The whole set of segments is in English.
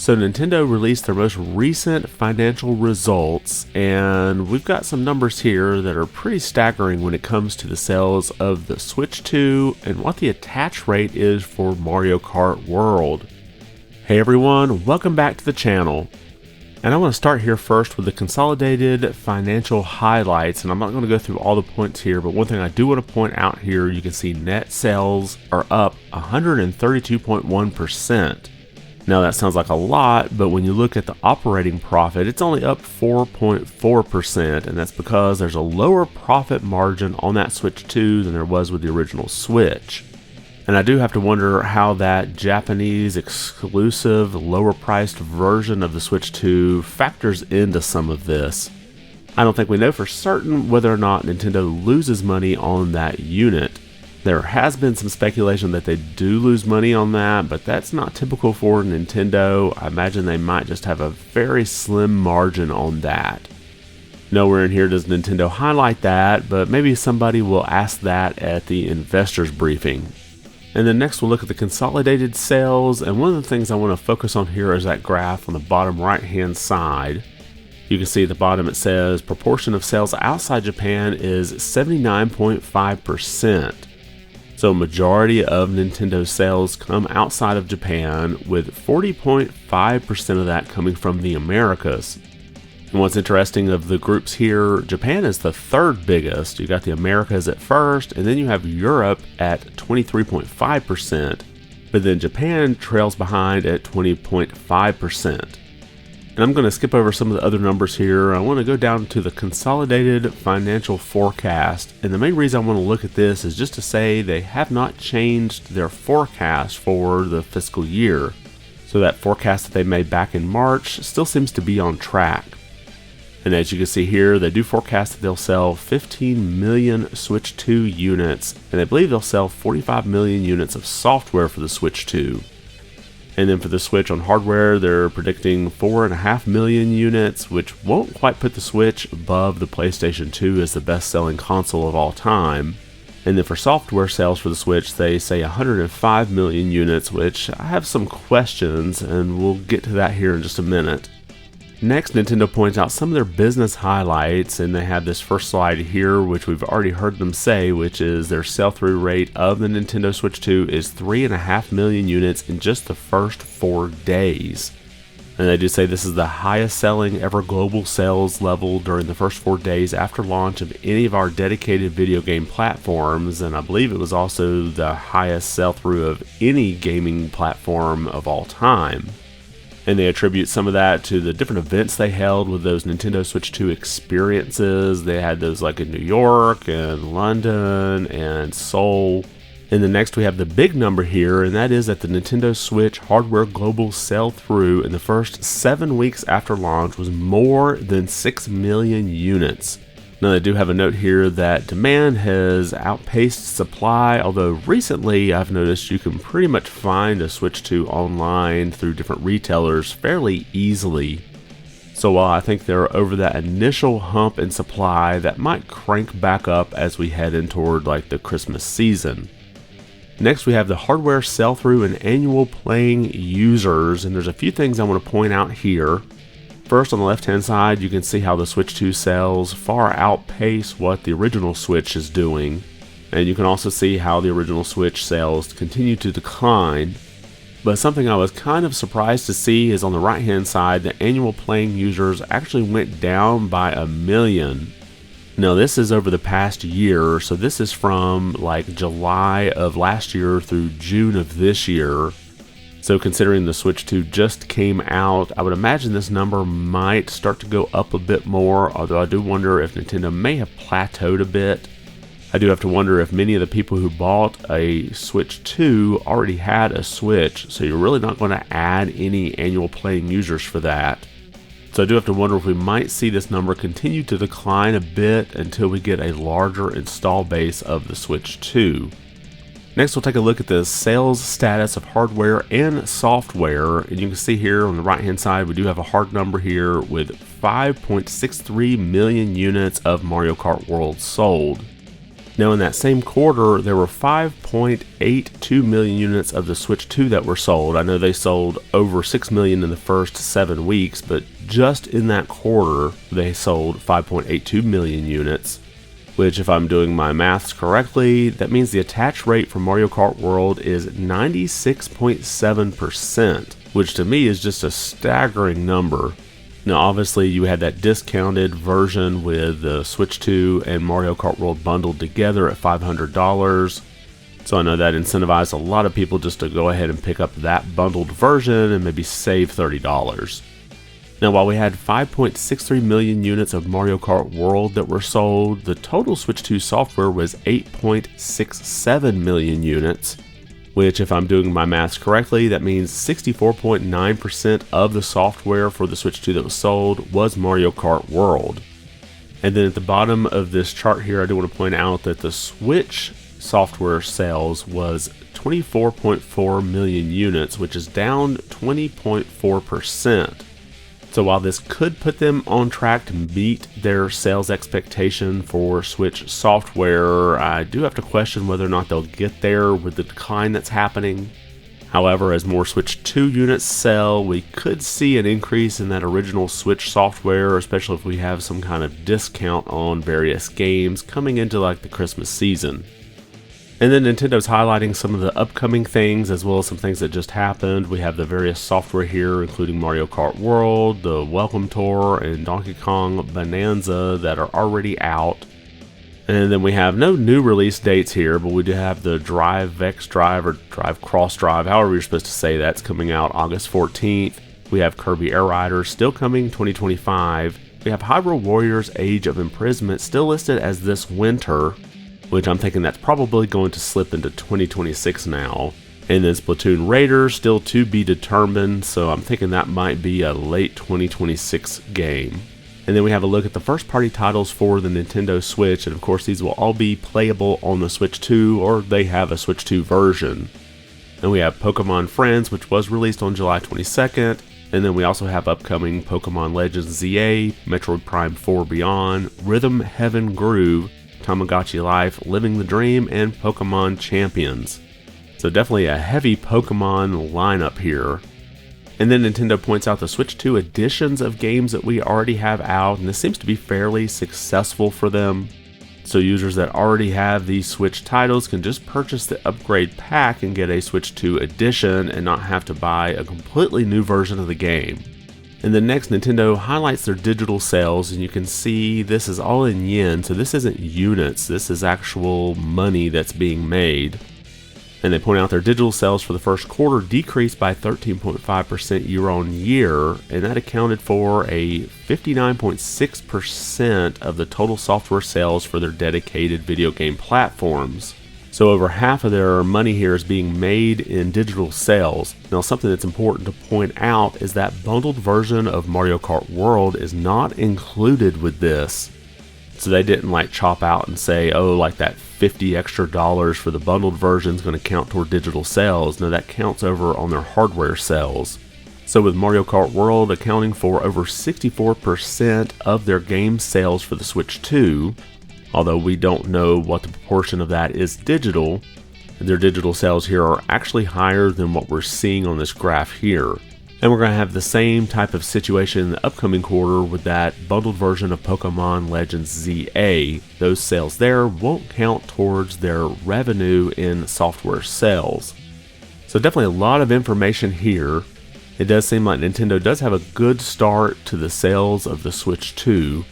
So Nintendo released their most recent financial results, and we've got some numbers here that are pretty staggering when it comes to the sales of the Switch 2 and what the attach rate is for Mario Kart World. Hey everyone, welcome back to the channel. And I want to start here first with the consolidated financial highlights, and I'm not going to go through all the points here, but one thing I do want to point out here, you can see net sales are up 132.1%. Now that sounds like a lot, but when you look at the operating profit, it's only up 4.4%, and that's because there's a lower profit margin on that Switch 2 than there was with the original Switch. And I do have to wonder how that Japanese exclusive lower priced version of the Switch 2 factors into some of this. I don't think we know for certain whether or not Nintendo loses money on that unit. There has been some speculation that they do lose money on that, but that's not typical for Nintendo. I imagine they might just have a very slim margin on that. Nowhere in here does Nintendo highlight that, but maybe somebody will ask that at the investors briefing. And then next we'll look at the consolidated sales, and one of the things I want to focus on here is that graph on the bottom right hand side. You can see at the bottom it says proportion of sales outside Japan is 79.5%. So majority of Nintendo sales come outside of Japan, with 40.5% of that coming from the Americas. And what's interesting of the groups here, Japan is the third biggest. You got the Americas at first, and then you have Europe at 23.5%, but then Japan trails behind at 20.5%. And I'm going to skip over some of the other numbers here. I want to go down to the consolidated financial forecast, and the main reason I want to look at this is just to say they have not changed their forecast for the fiscal year. So that forecast that they made back in March still seems to be on track. And as you can see here, they do forecast that they'll sell 15 million Switch 2 units, and they believe they'll sell 45 million units of software for the Switch 2. And then for the Switch on hardware, they're predicting 4.5 million units, which won't quite put the Switch above the PlayStation 2 as the best-selling console of all time. And then for software sales for the Switch, they say 105 million units, which I have some questions, and we'll get to that here in just a minute. Next, Nintendo points out some of their business highlights, and they have this first slide here, which we've already heard them say, which is their sell-through rate of the Nintendo Switch 2 is 3.5 million units in just the first 4 days. And they do say this is the highest selling ever global sales level during the first 4 days after launch of any of our dedicated video game platforms, and I believe it was also the highest sell-through of any gaming platform of all time. And they attribute some of that to the different events they held with those Nintendo Switch 2 experiences. They had those like in New York and London and Seoul. And then next we have the big number here, and that is that the Nintendo Switch hardware global sell-through in the first 7 weeks after launch was more than 6 million units. Now they do have a note here that demand has outpaced supply, although recently I've noticed you can pretty much find a Switch 2 online through different retailers fairly easily. So while I think they're over that initial hump in supply, that might crank back up as we head in toward like the Christmas season. Next we have the hardware sell-through and annual playing users, and there's a few things I want to point out here. First, on the left-hand side, you can see how the Switch 2 sales far outpace what the original Switch is doing. And you can also see how the original Switch sales continue to decline. But something I was kind of surprised to see is on the right-hand side, the annual playing users actually went down by 1 million. Now, this is over the past year, so this is from like July of last year through June of this year. So considering the Switch 2 just came out, I would imagine this number might start to go up a bit more, although I do wonder if Nintendo may have plateaued a bit. I do have to wonder if many of the people who bought a Switch 2 already had a Switch, so you're really not going to add any annual playing users for that. So I do have to wonder if we might see this number continue to decline a bit until we get a larger install base of the Switch 2. Next, we'll take a look at the sales status of hardware and software, and you can see here on the right hand side we do have a hard number here with 5.63 million units of Mario Kart World sold. Now in that same quarter, there were 5.82 million units of the Switch 2 that were sold. I know they sold over 6 million in the first 7 weeks, but just in that quarter, they sold 5.82 million units, which if I'm doing my maths correctly, that means the attach rate for Mario Kart World is 96.7%, which to me is just a staggering number. Now obviously you had that discounted version with the Switch 2 and Mario Kart World bundled together at $500. So I know that incentivized a lot of people just to go ahead and pick up that bundled version and maybe save $30. Now while we had 5.63 million units of Mario Kart World that were sold, the total Switch 2 software was 8.67 million units, which if I'm doing my maths correctly, that means 64.9% of the software for the Switch 2 that was sold was Mario Kart World. And then at the bottom of this chart here, I do want to point out that the Switch software sales was 24.4 million units, which is down 20.4%. So while this could put them on track to meet their sales expectation for Switch software, I do have to question whether or not they'll get there with the decline that's happening. However, as more Switch 2 units sell, we could see an increase in that original Switch software, especially if we have some kind of discount on various games coming into like the Christmas season. And then Nintendo's highlighting some of the upcoming things as well as some things that just happened. We have the various software here, including Mario Kart World, the Welcome Tour, and Donkey Kong Bonanza that are already out. And then we have no new release dates here, but we do have the Drive X Drive or Drive Cross Drive, however you're supposed to say that's coming out August 14th. We have Kirby Air Ride still coming 2025. We have Hyrule Warriors Age of Imprisonment still listed as this winter, which I'm thinking that's probably going to slip into 2026 now. And then Splatoon Raiders still to be determined, so I'm thinking that might be a late 2026 game. And then we have a look at the first party titles for the Nintendo Switch, and of course these will all be playable on the Switch 2 or they have a Switch 2 version. And we have Pokemon Friends, which was released on July 22nd. And then we also have upcoming Pokemon Legends ZA, Metroid Prime 4 Beyond, Rhythm Heaven Groove, Tamagotchi Life, Living the Dream, and Pokemon Champions. So definitely a heavy Pokemon lineup here. And then Nintendo points out the Switch 2 editions of games that we already have out, and this seems to be fairly successful for them. So users that already have these Switch titles can just purchase the upgrade pack and get a Switch 2 edition and not have to buy a completely new version of the game. And then next, Nintendo highlights their digital sales, and you can see this is all in yen, so this isn't units, this is actual money that's being made. And they point out their digital sales for the first quarter decreased by 13.5% year on year, and that accounted for a 59.6% of the total software sales for their dedicated video game platforms. So over half of their money here is being made in digital sales. Now something that's important to point out is that bundled version of Mario Kart World is not included with this. So they didn't like chop out and say, oh, like that $50 extra for the bundled version is going to count toward digital sales. No, that counts over on their hardware sales. So with Mario Kart World accounting for over 64% of their game sales for the Switch 2, although we don't know what the proportion of that is digital, their digital sales here are actually higher than what we're seeing on this graph here. And we're going to have the same type of situation in the upcoming quarter with that bundled version of Pokemon Legends ZA. Those sales there won't count towards their revenue in software sales. So definitely a lot of information here. It does seem like Nintendo does have a good start to the sales of the Switch 2.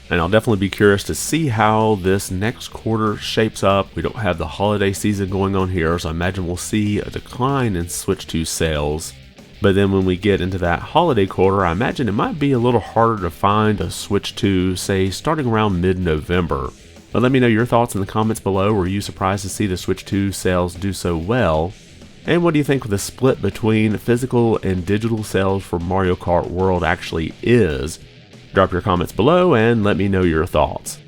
And I'll definitely be curious to see how this next quarter shapes up. We don't have the holiday season going on here, so I imagine we'll see a decline in Switch 2 sales. But then when we get into that holiday quarter, I imagine it might be a little harder to find a Switch 2, say, starting around mid-November. But let me know your thoughts in the comments below. Were you surprised to see the Switch 2 sales do so well? And what do you think the split between physical and digital sales for Mario Kart World actually is? Drop your comments below and let me know your thoughts.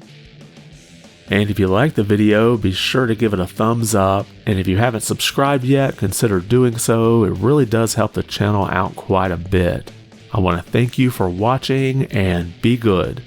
And if you liked the video, be sure to give it a thumbs up. And if you haven't subscribed yet, consider doing so. It really does help the channel out quite a bit. I want to thank you for watching and be good.